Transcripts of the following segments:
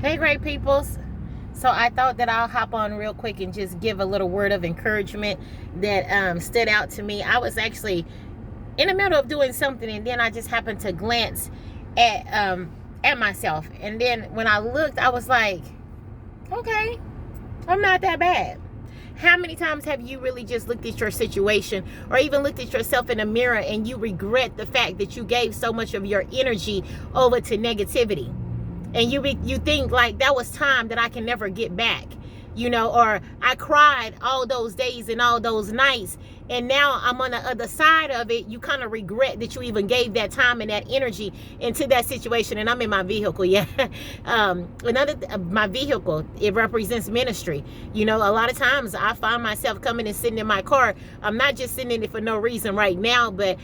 Hey, great peoples. So I thought that I'll hop on real quick and just give a little word of encouragement that stood out to me. I was actually in the middle of doing something, and then I just happened to glance at myself. And then when I looked, I was like, okay, I'm not that bad. How many times have you really just looked at your situation or even looked at yourself in the mirror and you regret the fact that you gave so much of your energy over to negativity? And you think like that was time that I can never get back, or I cried all those days and all those nights, and now I'm on the other side of it. You kind of regret that you even gave that time and that energy into that situation. And I'm in my vehicle. Yeah. My vehicle, it represents ministry. A lot of times I find myself coming and sitting in my car. I'm not just sitting in it for no reason right now, but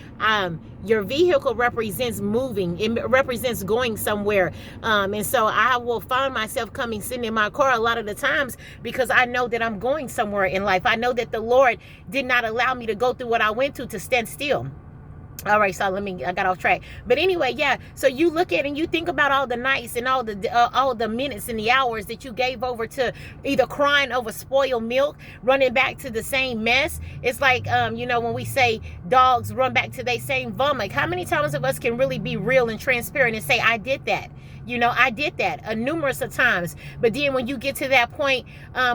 your vehicle represents moving. It represents going somewhere. And so I will find myself coming, sitting in my car a lot of the times because I know that I'm going somewhere in life. I know that the Lord did not allow me to go through what I went through to stand still. All right, so I got off track. But anyway, yeah. So you look at and you think about all the nights and all the minutes and the hours that you gave over to either crying over spoiled milk, running back to the same mess. It's like, when we say dogs run back to their same vomit. How many times of us can really be real and transparent and say, I did that? I did that numerous of times. But then when you get to that point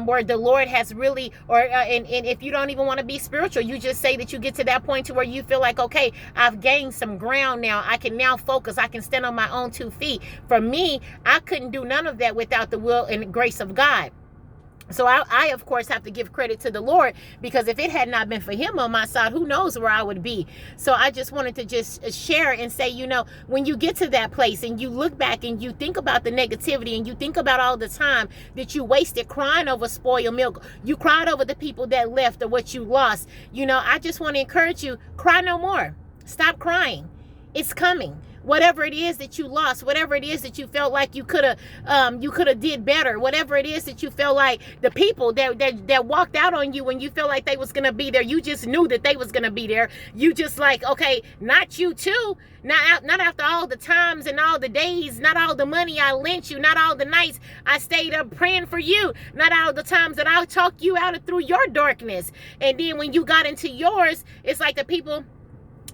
where the Lord has really, and if you don't even want to be spiritual, you just say that you get to that point to where you feel like, okay, I've gained some ground now. I can now focus. I can stand on my own 2 feet. For me, I couldn't do none of that without the will and grace of God. So I, of course, have to give credit to the Lord, because if it had not been for him on my side, who knows where I would be. So I just wanted to just share and say, when you get to that place and you look back and you think about the negativity and you think about all the time that you wasted crying over spoiled milk, you cried over the people that left or what you lost, I just want to encourage you, cry no more. Stop crying. It's coming. Whatever it is that you lost, whatever it is that you felt like you could have did better, whatever it is that you felt like the people that walked out on you when you felt like they was going to be there, you just knew that they was going to be there. You just like, okay, not you too. Not after all the times and all the days, not all the money I lent you, not all the nights I stayed up praying for you, not all the times that I'll talk you out of through your darkness. And then when you got into yours, it's like the people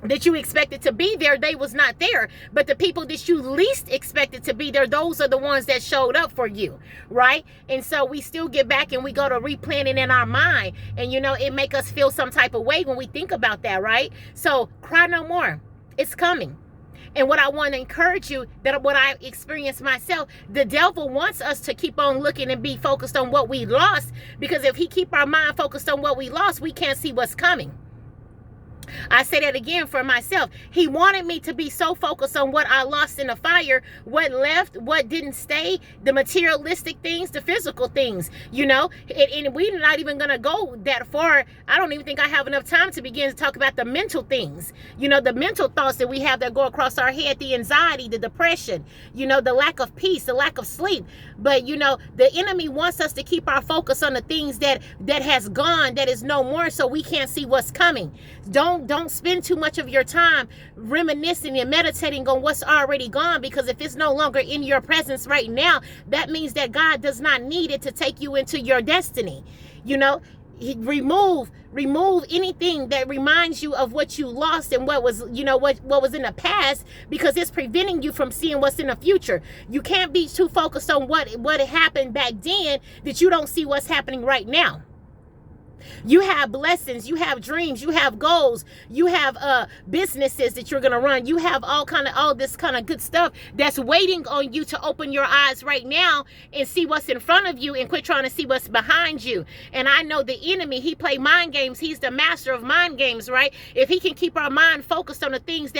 that you expected to be there, they was not there. But the people that you least expected to be there, those are the ones that showed up for you, right? And so we still get back and we go to replanning in our mind. And, it make us feel some type of way when we think about that, right? So cry no more. It's coming. And what I want to encourage you, that what I experienced myself, the devil wants us to keep on looking and be focused on what we lost. Because if he keep our mind focused on what we lost, we can't see what's coming. I say that again for myself. He wanted me to be so focused on what I lost in the fire, what left, what didn't stay, the materialistic things, the physical things, and we're not even going to go that far. I don't even think I have enough time to begin to talk about the mental things, the mental thoughts that we have that go across our head, the anxiety, the depression, the lack of peace, the lack of sleep. But, the enemy wants us to keep our focus on the things that has gone, that is no more, so we can't see what's coming. Don't spend too much of your time reminiscing and meditating on what's already gone, because if it's no longer in your presence right now, that means that God does not need it to take you into your destiny. Remove anything that reminds you of what you lost and what was, what was in the past, because it's preventing you from seeing what's in the future. You can't be too focused on what happened back then that you don't see what's happening right now. You have blessings, you have dreams, you have goals, you have businesses that you're gonna run. You have all this kind of good stuff that's waiting on you to open your eyes right now and see what's in front of you and quit trying to see what's behind you. And I know the enemy, he play mind games. He's the master of mind games, right? If he can keep our mind focused on the things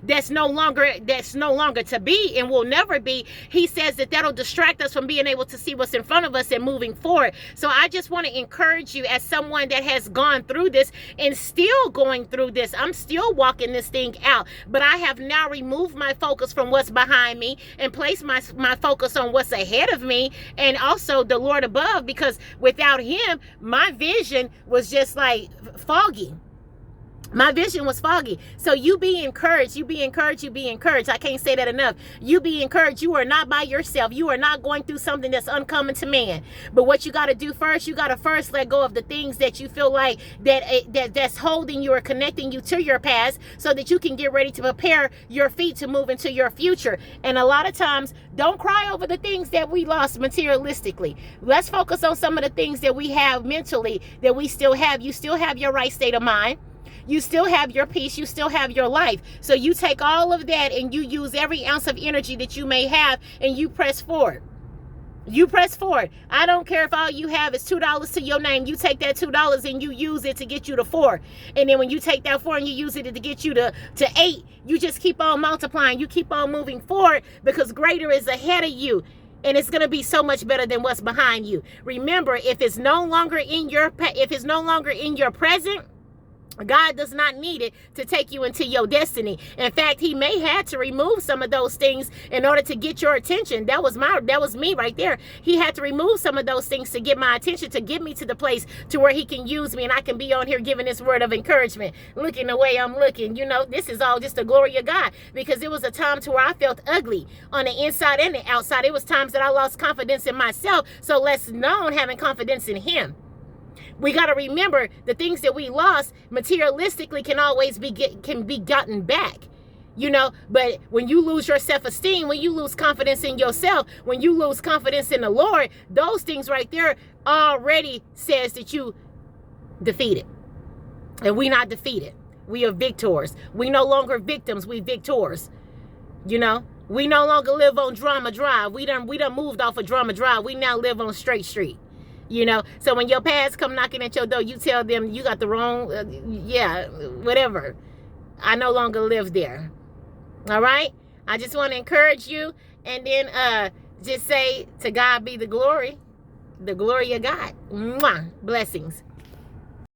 that's no longer to be and will never be, he says that'll distract us from being able to see what's in front of us and moving forward. So I just want to encourage you, as someone that has gone through this and still going through this. I'm still walking this thing out, but I have now removed my focus from what's behind me and placed my focus on what's ahead of me, and also the Lord above, because without him, my vision was just like foggy. My vision was foggy. So you be encouraged. You be encouraged. You be encouraged. I can't say that enough. You be encouraged. You are not by yourself. You are not going through something that's uncommon to man. But what you got to do first, you got to first let go of the things that you feel like that's holding you or connecting you to your past, so that you can get ready to prepare your feet to move into your future. And a lot of times, don't cry over the things that we lost materialistically. Let's focus on some of the things that we have mentally that we still have. You still have your right state of mind. You still have your peace. You still have your life. So you take all of that and you use every ounce of energy that you may have and you press forward. You press forward. I don't care if all you have is $2 to your name. You take that $2 and you use it to get you to 4. And then when you take that 4 and you use it to get you to 8, you just keep on multiplying. You keep on moving forward because greater is ahead of you. And it's going to be so much better than what's behind you. Remember, if it's no longer in your present, God does not need it to take you into your destiny. In fact, he may have to remove some of those things in order to get your attention. That was me right there. He had to remove some of those things to get my attention, to get me to the place to where he can use me and I can be on here giving this word of encouragement. Looking the way I'm looking, this is all just the glory of God, because it was a time to where I felt ugly on the inside and the outside. It was times that I lost confidence in myself, so less known having confidence in him. We got to remember the things that we lost materialistically can always be gotten back, but when you lose your self-esteem, when you lose confidence in yourself, when you lose confidence in the Lord, those things right there already says that you defeated. And we not defeated. We are victors. We no longer victims. We victors. We no longer live on Drama Drive. We done moved off of Drama Drive. We now live on Straight Street. So when your past come knocking at your door, you tell them you got the wrong, whatever. I no longer live there. All right. I just want to encourage you, and then just say, to God be the glory of God. Mwah. Blessings.